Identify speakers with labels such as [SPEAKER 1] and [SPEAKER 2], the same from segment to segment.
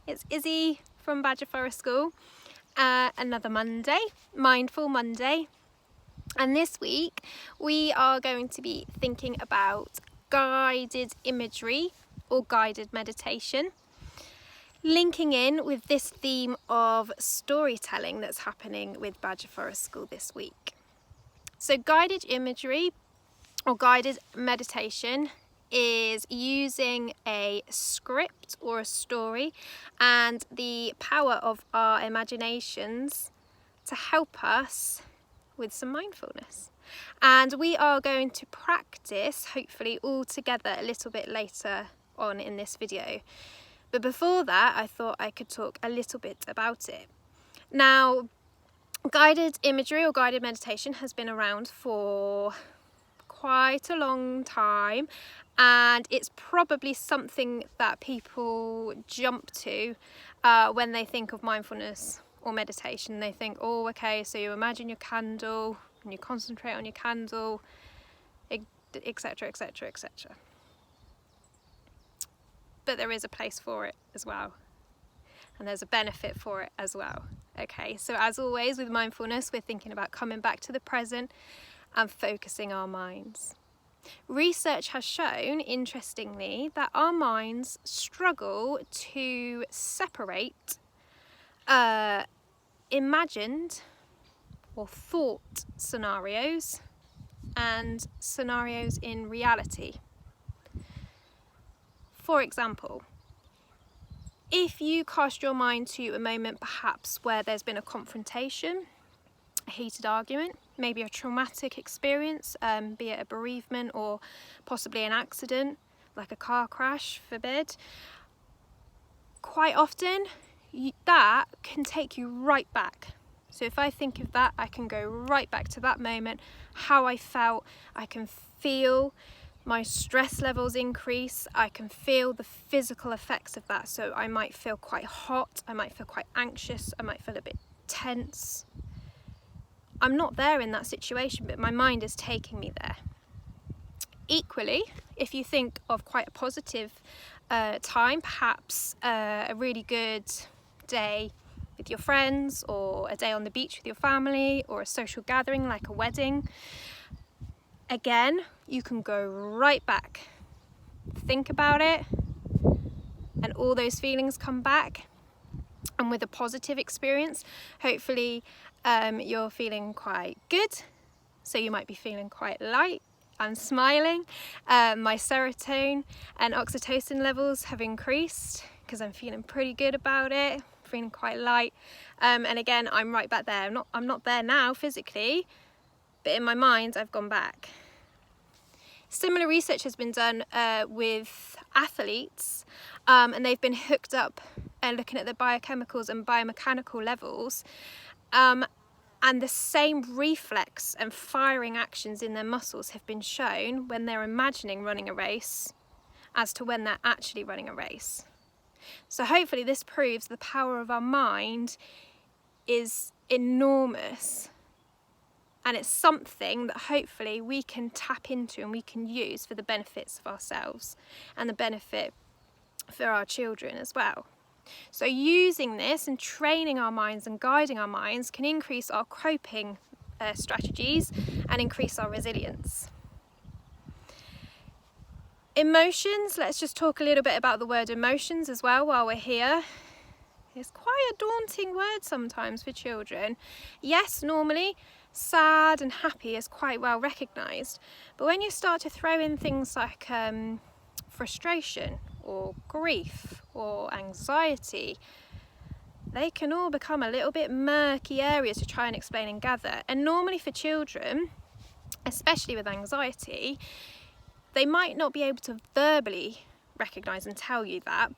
[SPEAKER 1] It's Izzy from Badger Forest School. Another Monday, Mindful Monday. And this week we are going to be thinking about guided imagery or guided meditation, linking in with this theme of storytelling that's happening with Badger Forest School this week. So guided imagery or guided meditation is using a script or a story and the power of our imaginations to help us with some mindfulness. And we are going to practice, hopefully all together, a little bit later on in this video. But before that, I thought I could talk a little bit about it. Now, guided imagery or guided meditation has been around for quite a long time, and it's probably something that people jump to when they think of mindfulness or meditation. They think, oh, okay, so you imagine your candle and you concentrate on your candle, etc, etc, etc. But there is a place for it as well, and there's a benefit for it as well. Okay, so as always with mindfulness, we're thinking about coming back to the present and focusing our minds. Research has shown, interestingly, that our minds struggle to separate imagined or thought scenarios and scenarios in reality. For example, if you cast your mind to a moment perhaps where there's been a confrontation, a heated argument, maybe a traumatic experience, be it a bereavement or possibly an accident, like a car crash, forbid, quite often that can take you right back. So if I think of that, I can go right back to that moment, how I felt. I can feel my stress levels increase. I can feel the physical effects of that. So I might feel quite hot, I might feel quite anxious, I might feel a bit tense. I'm not there in that situation, but my mind is taking me there. Equally, if you think of quite a positive time, perhaps a really good day with your friends, or a day on the beach with your family, or a social gathering like a wedding, again, you can go right back. Think about it, and all those feelings come back. And with a positive experience, hopefully you're feeling quite good. So you might be feeling quite light. I'm smiling. My serotonin and oxytocin levels have increased because I'm feeling pretty good about it, feeling quite light. And again, I'm right back there. I'm not there now physically, but in my mind, I've gone back. Similar research has been done with athletes, and they've been hooked up and looking at the biochemicals and biomechanical levels, and the same reflex and firing actions in their muscles have been shown when they're imagining running a race as to when they're actually running a race. So hopefully this proves the power of our mind is enormous, and it's something that hopefully we can tap into and we can use for the benefits of ourselves and the benefit for our children as well. So using this and training our minds and guiding our minds can increase our coping strategies and increase our resilience. Emotions, let's just talk a little bit about the word emotions as well while we're here. It's quite a daunting word sometimes for children. Yes, normally sad and happy is quite well recognised, but when you start to throw in things like frustration or grief or anxiety, they can all become a little bit murky areas to try and explain and gather. And normally for children, especially with anxiety, they might not be able to verbally recognise and tell you that,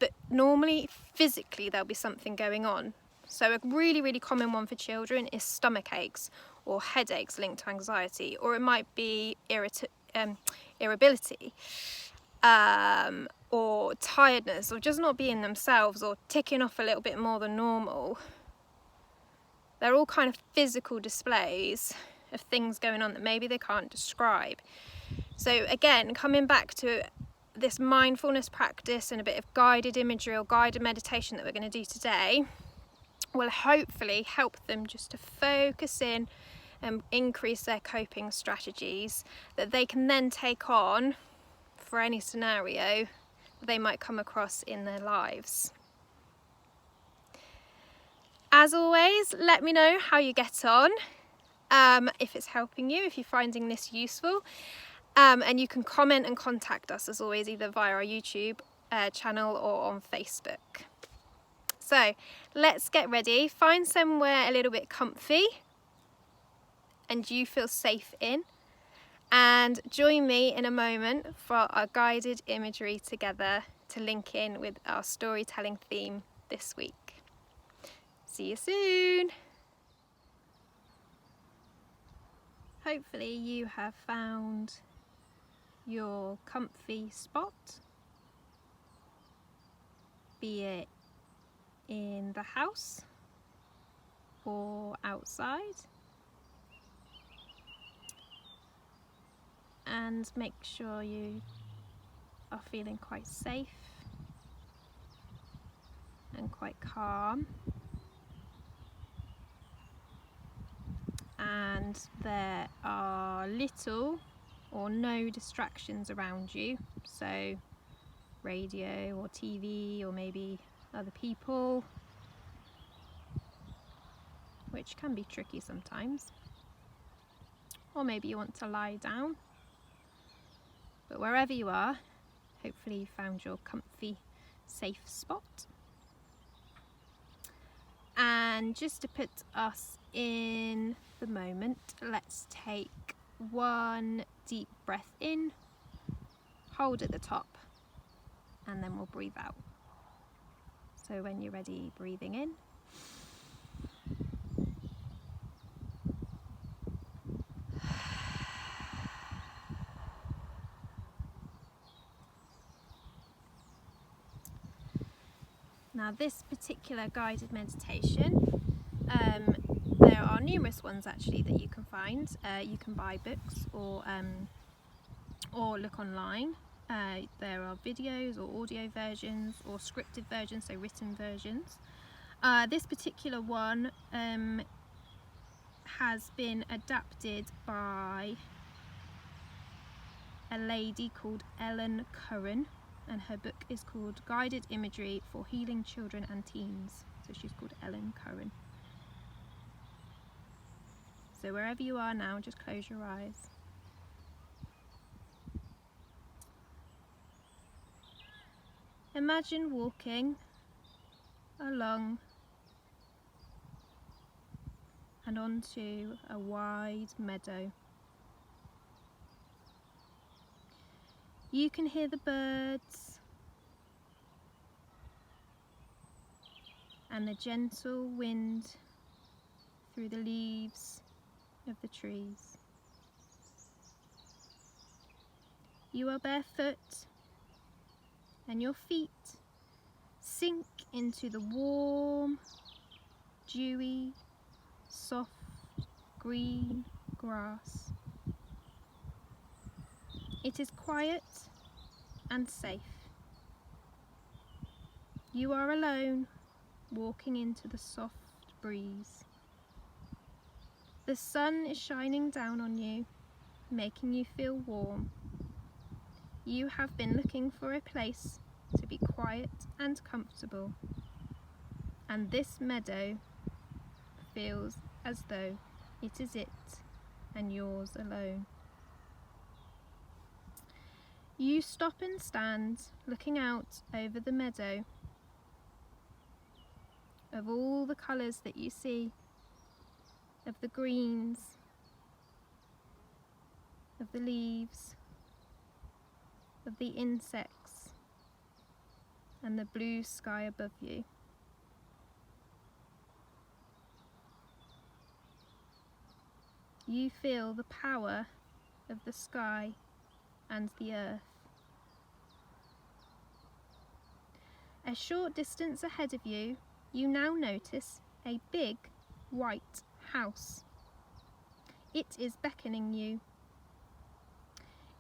[SPEAKER 1] but normally physically there'll be something going on. So a really, really common one for children is stomach aches or headaches linked to anxiety, or it might be irritability. Or tiredness, or just not being themselves, or ticking off a little bit more than normal. They're all kind of physical displays of things going on that maybe they can't describe. So again, coming back to this mindfulness practice and a bit of guided imagery or guided meditation that we're going to do today will hopefully help them just to focus in and increase their coping strategies that they can then take on for any scenario that they might come across in their lives. As always, let me know how you get on, if it's helping you, if you're finding this useful. And you can comment and contact us as always, either via our YouTube channel or on Facebook. So let's get ready, find somewhere a little bit comfy and you feel safe in, and join me in a moment for our guided imagery together to link in with our storytelling theme this week. See you soon. Hopefully you have found your comfy spot, be it in the house or outside, and make sure you are feeling quite safe and quite calm, and there are little or no distractions around you, so radio or TV or maybe other people, which can be tricky sometimes, or maybe you want to lie down. But wherever you are, hopefully you found your comfy, safe spot. And just to put us in the moment, let's take one deep breath in, hold at the top, and then we'll breathe out. So when you're ready, breathing in. Now this particular guided meditation, there are numerous ones actually that you can find. You can buy books or look online. There are videos or audio versions or scripted versions, so written versions. This particular one has been adapted by a lady called Ellen Curran, and her book is called Guided Imagery for Healing Children and Teens. So she's called Ellen Curran. So wherever you are now, just close your eyes. Imagine walking along and onto a wide meadow. You can hear the birds and the gentle wind through the leaves of the trees. You are barefoot and your feet sink into the warm, dewy, soft, green grass. It is quiet and safe. You are alone, walking into the soft breeze. The sun is shining down on you, making you feel warm. You have been looking for a place to be quiet and comfortable, and this meadow feels as though it is it and yours alone. You stop and stand, looking out over the meadow. Of all the colours that you see, of the greens, of the leaves, of the insects, and the blue sky above you. You feel the power of the sky and the earth. A short distance ahead of you, you now notice a big white house. It is beckoning you.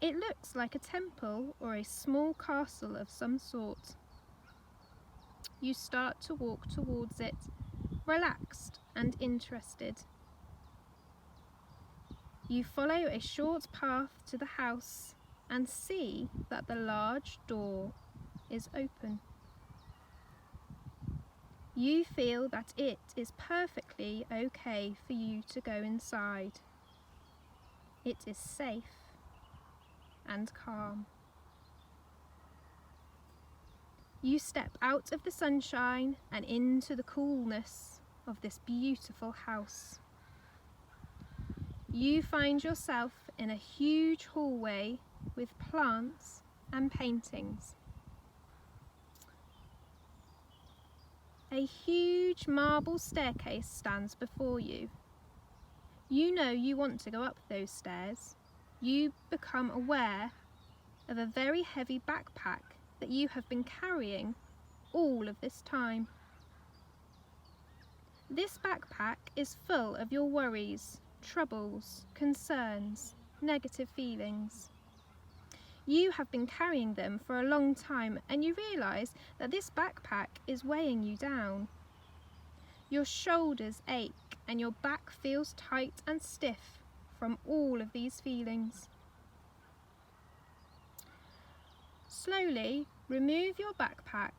[SPEAKER 1] It looks like a temple or a small castle of some sort. You start to walk towards it, relaxed and interested. You follow a short path to the house and see that the large door is open. You feel that it is perfectly okay for you to go inside. It is safe and calm. You step out of the sunshine and into the coolness of this beautiful house. You find yourself in a huge hallway with plants and paintings. A huge marble staircase stands before you. You know you want to go up those stairs. You become aware of a very heavy backpack that you have been carrying all of this time. This backpack is full of your worries, troubles, concerns, negative feelings. You have been carrying them for a long time and you realise that this backpack is weighing you down. Your shoulders ache and your back feels tight and stiff from all of these feelings. Slowly remove your backpack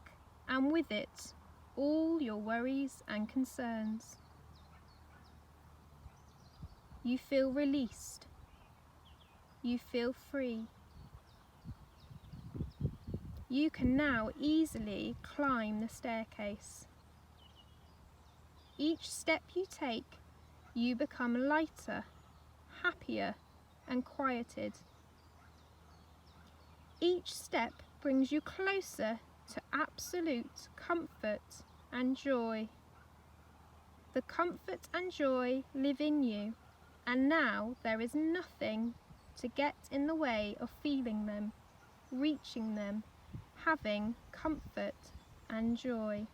[SPEAKER 1] and with it all your worries and concerns. You feel released. You feel free. You can now easily climb the staircase. Each step you take, you become lighter, happier, and quieted. Each step brings you closer to absolute comfort and joy. The comfort and joy live in you, and now there is nothing to get in the way of feeling them, reaching them, having comfort and joy.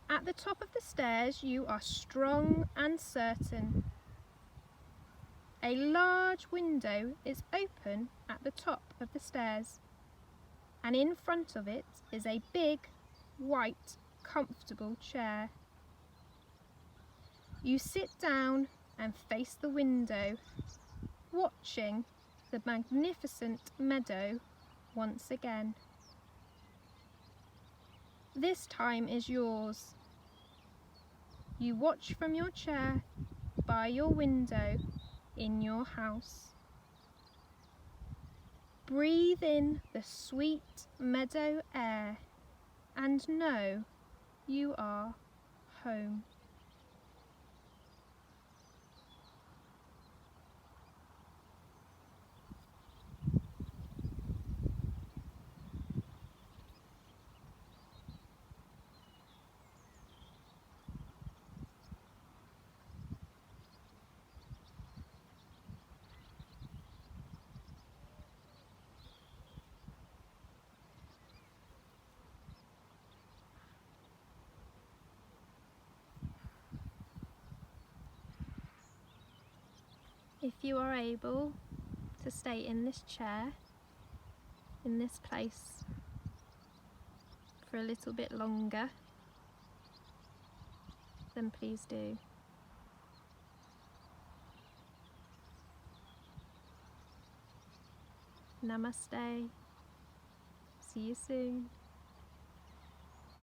[SPEAKER 1] At the top of the stairs you are strong and certain. A large window is open at the top of the stairs, and in front of it is a big, white, comfortable chair. You sit down and face the window, watching the magnificent meadow once again. This time is yours. You watch from your chair, by your window, in your house. Breathe in the sweet meadow air and know you are home. If you are able to stay in this chair, in this place, for a little bit longer, then please do. Namaste. See you soon.